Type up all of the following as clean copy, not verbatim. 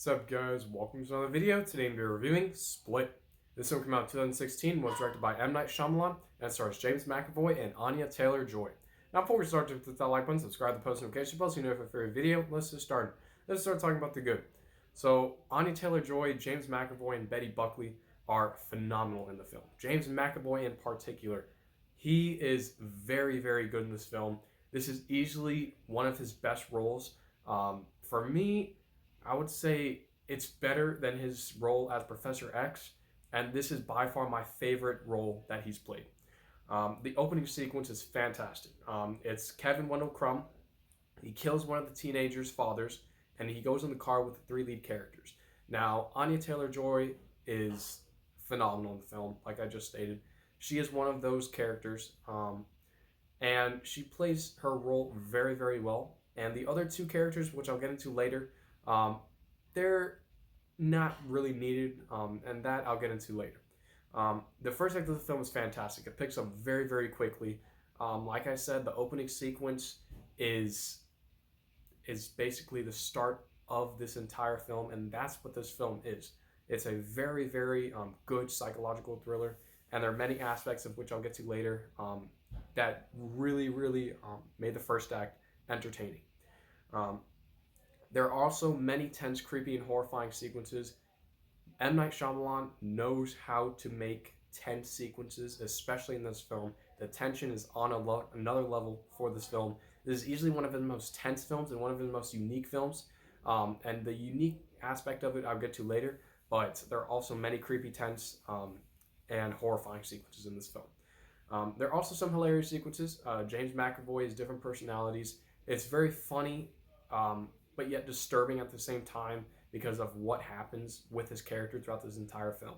up, guys? Welcome to another video. Today I'm going to be reviewing Split. This film came out in 2016, was directed by M. Night Shyamalan, and stars James McAvoy and Anya Taylor-Joy. Now before we start, just click that like button, subscribe to the post notification bell so you know if I have a favorite video. Let's just start. Let's start talking about the good. So Anya Taylor-Joy, James McAvoy, and Betty Buckley are phenomenal in the film. James McAvoy in particular, he is very, very good in this film. This is easily one of his best roles. For me, I would say it's better than his role as Professor X, and this is by far my favorite role that he's played. The opening sequence is fantastic. It's Kevin Wendell Crumb. He kills one of the teenagers' fathers, and he goes in the car with the three lead characters. Now, Anya Taylor-Joy is phenomenal in the film, like I just stated. She is one of those characters, and she plays her role very, very well. And the other two characters, which I'll get into later, they're not really needed, and that I'll get into later. The first act of the film is fantastic. It picks up very, very quickly. Like I said, the opening sequence is basically the start of this entire film, and that's what this film is. It's a very, very good psychological thriller, and there are many aspects of which I'll get to later that really, really made the first act entertaining. There are also many tense, creepy, and horrifying sequences. M. Night Shyamalan knows how to make tense sequences, especially in this film. The tension is on another level for this film. This is easily one of his most tense films and one of his most unique films. And the unique aspect of it I'll get to later, but there are also many creepy, tense, and horrifying sequences in this film. There are also some hilarious sequences. James McAvoy's different personalities. It's very funny, but yet disturbing at the same time because of what happens with his character throughout this entire film.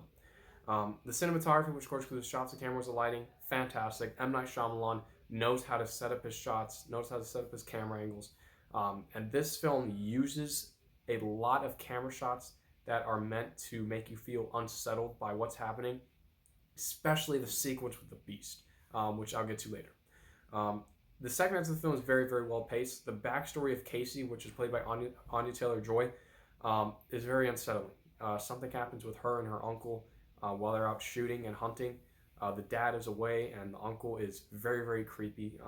The cinematography, which of course includes shots of cameras and lighting, fantastic. M. Night Shyamalan knows how to set up his shots, knows how to set up his camera angles. And this film uses a lot of camera shots that are meant to make you feel unsettled by what's happening, especially the sequence with the Beast, which I'll get to later. The second half of the film is very, very well paced. The backstory of Casey, which is played by Anya Taylor-Joy, is very unsettling. Something happens with her and her uncle while they're out shooting and hunting. The dad is away, and the uncle is very, very creepy.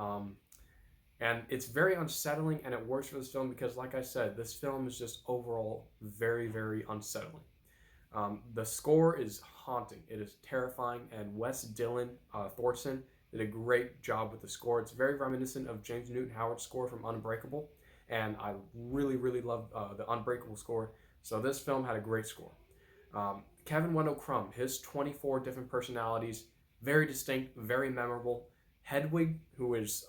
And it's very unsettling, and it works for this film because, like I said, this film is just overall very, very unsettling. The score is haunting. It is terrifying, and Wes Dillon Thorson did a great job with the score. It's very reminiscent of James Newton Howard's score from Unbreakable, and I really, really love the Unbreakable score. So this film had a great score. Kevin Wendell Crumb, his 24 different personalities, very distinct, very memorable. Hedwig, who is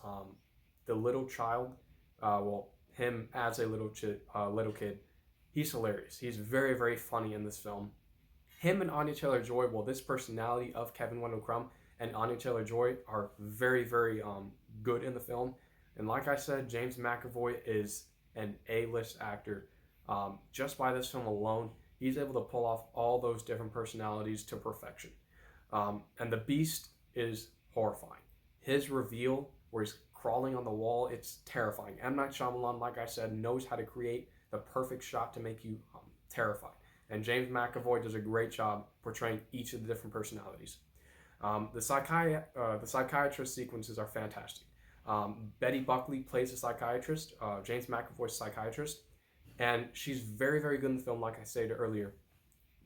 the little child, him as a little kid, he's hilarious. He's very, very funny in this film. Him and Anya Taylor-Joy, this personality of Kevin Wendell Crumb and Anya Taylor-Joy are very, very good in the film. And like I said, James McAvoy is an A-list actor. Just by this film alone, he's able to pull off all those different personalities to perfection. And the Beast is horrifying. His reveal, where he's crawling on the wall, it's terrifying. M. Night Shyamalan, like I said, knows how to create the perfect shot to make you terrified. And James McAvoy does a great job portraying each of the different personalities. The psychiatrist sequences are fantastic. Betty Buckley plays a psychiatrist, James McAvoy's psychiatrist, and she's very, very good in the film, like I stated earlier.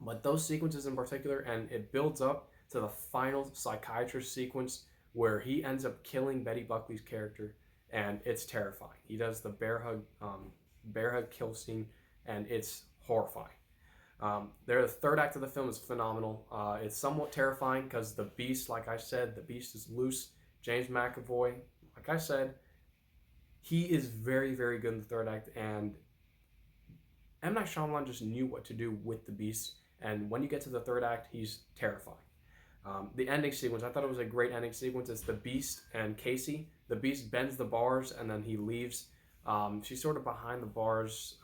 But those sequences in particular, and it builds up to the final psychiatrist sequence where he ends up killing Betty Buckley's character, and it's terrifying. He does the bear hug kill scene, and it's horrifying. The third act of the film is phenomenal. It's somewhat terrifying because the Beast, like I said, the Beast is loose. James McAvoy, like I said, he is very, very good in the third act, and M. Night Shyamalan just knew what to do with the Beast, and when you get to the third act, he's terrifying. The ending sequence, I thought it was a great ending sequence. It's the Beast and Casey. The Beast bends the bars, and then he leaves. She's sort of behind the bars,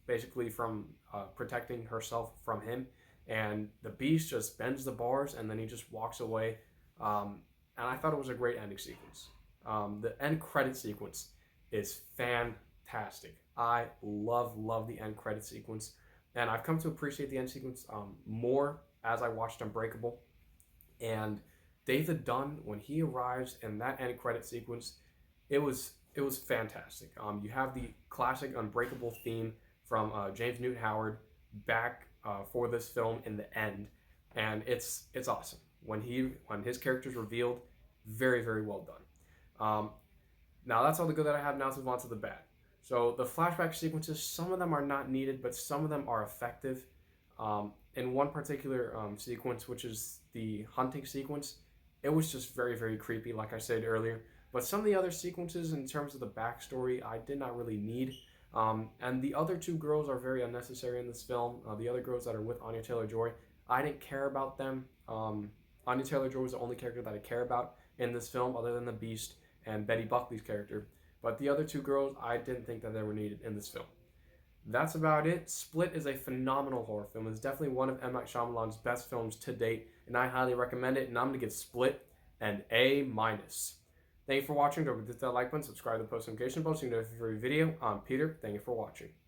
basically from protecting herself from him, and the Beast just bends the bars, and then he just walks away. And I thought it was a great ending sequence. The end credit sequence is fantastic. I love the end credit sequence. And I've come to appreciate the end sequence more as I watched Unbreakable. And David Dunn, when he arrives in that end credit sequence, it was fantastic. You have the classic Unbreakable theme from James Newton Howard back for this film in the end, and it's awesome when his character's revealed. Very very well done. Now that's all the good that I have. Now let's move on to the bad. So the flashback sequences, some of them are not needed, but some of them are effective. In one particular sequence, which is the hunting sequence, it was just very, very creepy, like I said earlier. But some of the other sequences, in terms of the backstory, I did not really need. And the other two girls are very unnecessary in this film. The other girls that are with Anya Taylor-Joy, I didn't care about them. Anya Taylor-Joy was the only character that I care about in this film, other than the Beast and Betty Buckley's character. But the other two girls, I didn't think that they were needed in this film. That's about it. Split is a phenomenal horror film. It's definitely one of M. Night Shyamalan's best films to date, and I highly recommend it. And I'm going to give Split an A-. Thank you for watching. Don't forget to hit that like button, subscribe to the post notification bell so you can know every video. I'm Peter. Thank you for watching.